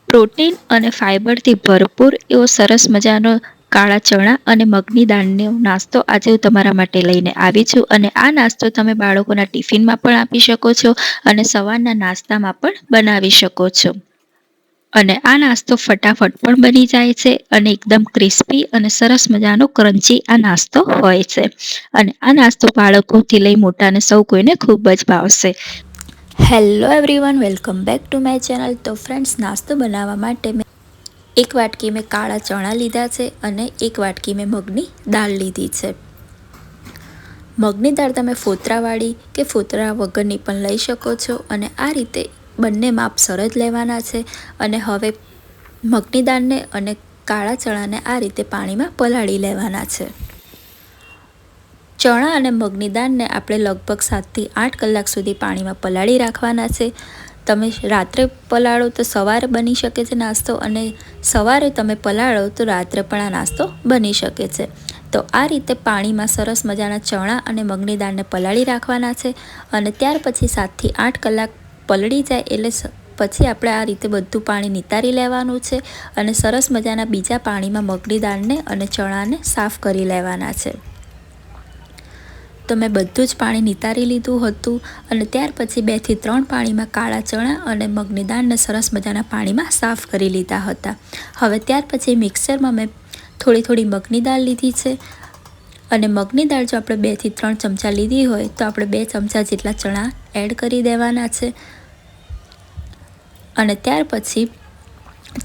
Protein અને ફાઇબરથી ભરપૂર એવો સરસ મજાનો કાળા ચણા અને મગની દાળનો નાસ્તો આજે હું તમારા માટે લઈને આવી છું. અને આ નાસ્તો તમે બાળકોના ટિફિનમાં પણ આપી શકો છો અને સવારના નાસ્તામાં પણ બનાવી શકો છો. અને આ નાસ્તો ફટાફટ પણ બની જાય છે અને એકદમ ક્રિસ્પી અને સરસ મજાનો ક્રન્ચી આ નાસ્તો હોય છે. અને આ નાસ્તો બાળકોથી લઈ મોટાને સૌ કોઈને ખૂબ જ ભાવશે. Hello everyone, welcome back to my channel. તો ફ્રેન્ડ્સ, નાસ્તો બનાવવા માટે મેં એક વાટકી મેં કાળા ચણા લીધા છે અને એક વાટકી મેં મગની દાળ લીધી છે. મગની દાળ તમે ફોતરાવાળી કે ફોતરા વગરની પણ લઈ શકો છો. અને આ રીતે બંને માપ સરજ લેવાના છે. અને હવે મગની દાળને અને કાળા ચણાને આ રીતે પાણીમાં પલાળી લેવાના છે. ચણા અને મગની દાળને આપણે લગભગ 7 થી 8 કલાક સુધી પાણીમાં પલાળી રાખવાના છે. તમે રાત્રે પલાળો તો સવારે બની શકે છે નાસ્તો, અને સવારે તમે પલાળો તો રાત્રે પણ આ નાસ્તો બની શકે છે. તો આ રીતે પાણીમાં સરસ મજાના ચણા અને મગની દાળને પલાળી રાખવાના છે. અને ત્યાર પછી 7 થી 8 કલાક પલળી જાય એટલે પછી આપણે આ રીતે બધું પાણી નિતારી લેવાનું છે. અને સરસ મજાના બીજા પાણીમાં મગની દાળને અને ચણાને સાફ કરી લેવાના છે. તો મેં બધું જ પાણી નિતારી લીધું હતું. અને ત્યાર પછી 2 થી 3 પાણીમાં કાળા ચણા અને મગની દાળને સરસ મજાના પાણીમાં સાફ કરી લીધા હતા. હવે ત્યાર પછી મિક્સરમાં મેં થોડી મગની દાળ લીધી છે. અને મગની દાળ જો આપણે 2 થી 3 ચમચા લીધી હોય તો આપણે 2 ચમચા જેટલા ચણા એડ કરી દેવાના છે. અને ત્યાર પછી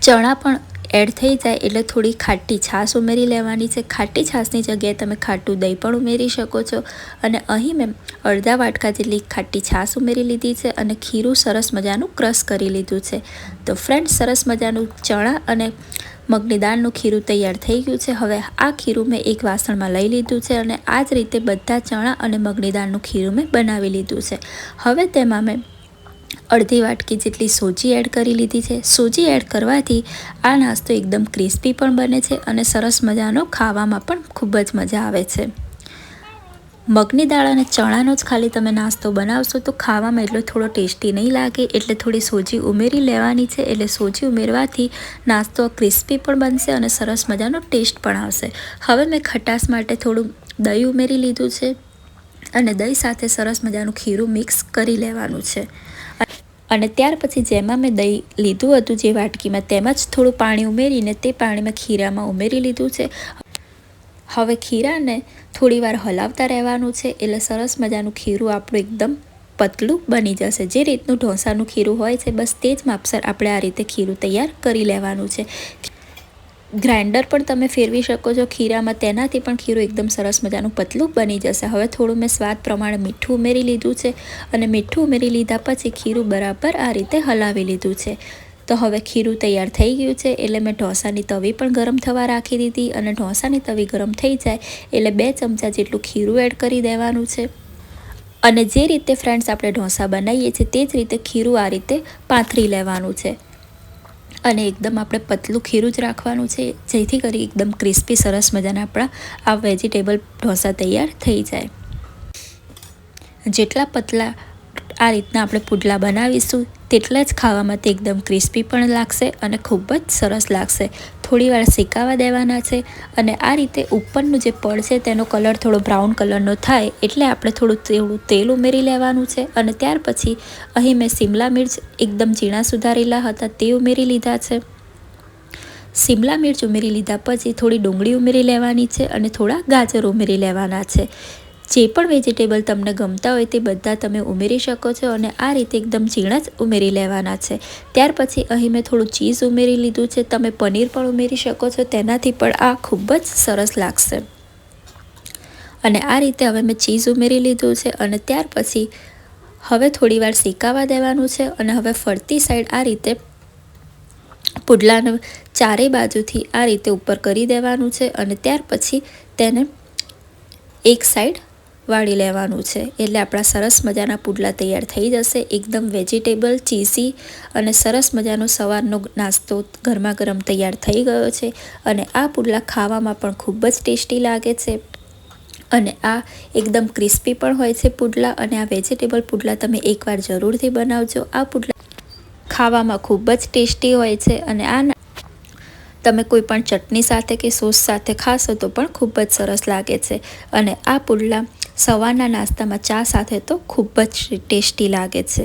ચણા પણ એડ થઈ જાય એટલે થોડી ખાટી છાશ ઉમેરી લેવાની છે. ખાટી છાશની જગ્યાએ તમે ખાટું દહીં પણ ઉમેરી શકો છો. અને અહીં મેં અડધા વાટકા જેટલી ખાટી છાશ ઉમેરી લીધી છે અને ખીરું સરસ મજાનું ક્રશ કરી લીધું છે. તો ફ્રેન્ડ્સ, સરસ મજાનું ચણા અને મગની દાળનું ખીરું તૈયાર થઈ ગયું છે. હવે આ ખીરું મેં એક વાસણમાં લઈ લીધું છે અને આ જ રીતે બધા ચણા અને મગની દાળનું ખીરું મેં બનાવી લીધું છે. હવે તેમાં મેં અડધી વાટકી જેટલી સોજી એડ કરી લીધી છે. સોજી એડ કરવાથી આ નાસ્તો એકદમ ક્રિસ્પી પણ બને છે અને સરસ મજાનો ખાવામાં પણ ખૂબ જ મજા આવે છે. મગની દાળ અને ચણાનો જ ખાલી તમે નાસ્તો બનાવશો તો ખાવામાં એટલો થોડો ટેસ્ટી નહીં લાગે, એટલે થોડી સોજી ઉમેરી લેવાની છે. એટલે સોજી ઉમેરવાથી નાસ્તો ક્રિસ્પી પણ બનશે અને સરસ મજાનો ટેસ્ટ પણ આવશે. હવે મેં ખટાશ માટે થોડું દહીં ઉમેરી લીધું છે અને દહીં સાથે સરસ મજાનું ખીરું મિક્સ કરી લેવાનું છે. અને ત્યાર પછી જેમાં મેં દહીં લીધું હતું જે વાટકીમાં, તેમાં જ થોડું પાણી ઉમેરીને તે પાણી મેં ખીરામાં ઉમેરી લીધું છે. હવે ખીરાને થોડીવાર હલાવતા રહેવાનું છે એટલે સરસ મજાનું ખીરું આપણું એકદમ પતલું બની જશે. જે રીતનું ઢોસાનું ખીરું હોય છે બસ તે જ માપસર આપણે આ રીતે ખીરું તૈયાર કરી લેવાનું છે. ગ્રાઇન્ડર પણ તમે ફેરવી શકો છો ખીરામાં, તેનાથી પણ ખીરું એકદમ સરસ મજાનું પતલું બની જશે. હવે થોડું મેં સ્વાદ પ્રમાણે મીઠું ઉમેરી લીધું છે અને મીઠું ઉમેરી લીધા પછી ખીરું બરાબર આ રીતે હલાવી લીધું છે. તો હવે ખીરું તૈયાર થઈ ગયું છે એટલે મેં ઢોસાની તવી પણ ગરમ થવા રાખી દીધી. અને ઢોસાની તવી ગરમ થઈ જાય એટલે 2 ચમચા જેટલું ખીરું એડ કરી દેવાનું છે. અને જે રીતે ફ્રેન્ડ્સ આપણે ઢોસા બનાવીએ છીએ તે જ રીતે ખીરું આ રીતે પાથરી લેવાનું છે. અને એકદમ આપણે પતલું ખીરું જ રાખવાનું છે જેથી કરી એકદમ ક્રિસ્પી સરસ મજાના આપણા આ વેજીટેબલ ઢોસા તૈયાર થઈ જાય. જેટલા પતલા આ રીતના આપણે પુડલા બનાવીશું તેટલા જ ખાવામાં તે એકદમ ક્રિસ્પી પણ લાગશે અને ખૂબ જ સરસ લાગશે. થોડીવાર શેકાવા દેવાના છે. અને આ રીતે ઉપરનું જે પડ છે તેનો કલર થોડો બ્રાઉન કલરનો થાય એટલે આપણે થોડું તેલ ઉમેરી લેવાનું છે. અને ત્યાર પછી અહીં મેં શિમલા મિર્ચ એકદમ ઝીણા સુધારેલા હતા તે ઉમેરી લીધા છે. શિમલા મિર્ચ ઉમેરી લીધા પછી થોડી ડુંગળી ઉમેરી લેવાની છે અને થોડા ગાજર ઉમેરી લેવાના છે. જે પણ વેજીટેબલ તમને ગમતા હોય તે બધા તમે ઉમેરી શકો છો. અને આ રીતે એકદમ ઝીણા જ ઉમેરી લેવાના છે. ત્યાર પછી અહીં મેં થોડું ચીઝ ઉમેરી લીધું છે. તમે પનીર પણ ઉમેરી શકો છો, તેનાથી પણ આ ખૂબ જ સરસ લાગશે. અને આ રીતે હવે મેં ચીઝ ઉમેરી લીધું છે. અને ત્યાર પછી હવે થોડીવાર શેકાવા દેવાનું છે. અને હવે ફરતી સાઈડ આ રીતે પુડલાને ચારે બાજુથી આ રીતે ઉપર કરી દેવાનું છે. અને ત્યાર પછી તેને એક સાઈડ વાળી લેવાનું છે એટલે આપણા સરસ મજાના પુડલા તૈયાર થઈ જશે. એકદમ વેજીટેબલ, ચીઝી અને સરસ મજાનો સવારનો નાસ્તો ગરમા ગરમ તૈયાર થઈ ગયો છે. અને આ પુડલા ખાવામાં પણ ખૂબ જ ટેસ્ટી લાગે છે. અને આ એકદમ ક્રિસ્પી પણ હોય છે પુડલા. અને આ વેજીટેબલ પુડલા તમે એકવાર જરૂરથી બનાવજો. આ પુડલા ખાવામાં ખૂબ જ ટેસ્ટી હોય છે અને આ તમે કોઈ પણ ચટણી સાથે કે સોસ સાથે ખાશો તો પણ ખૂબ જ સરસ લાગે છે. અને આ પુડલા સવારના નાસ્તામાં ચા સાથે તો ખૂબ જ ટેસ્ટી લાગે છે.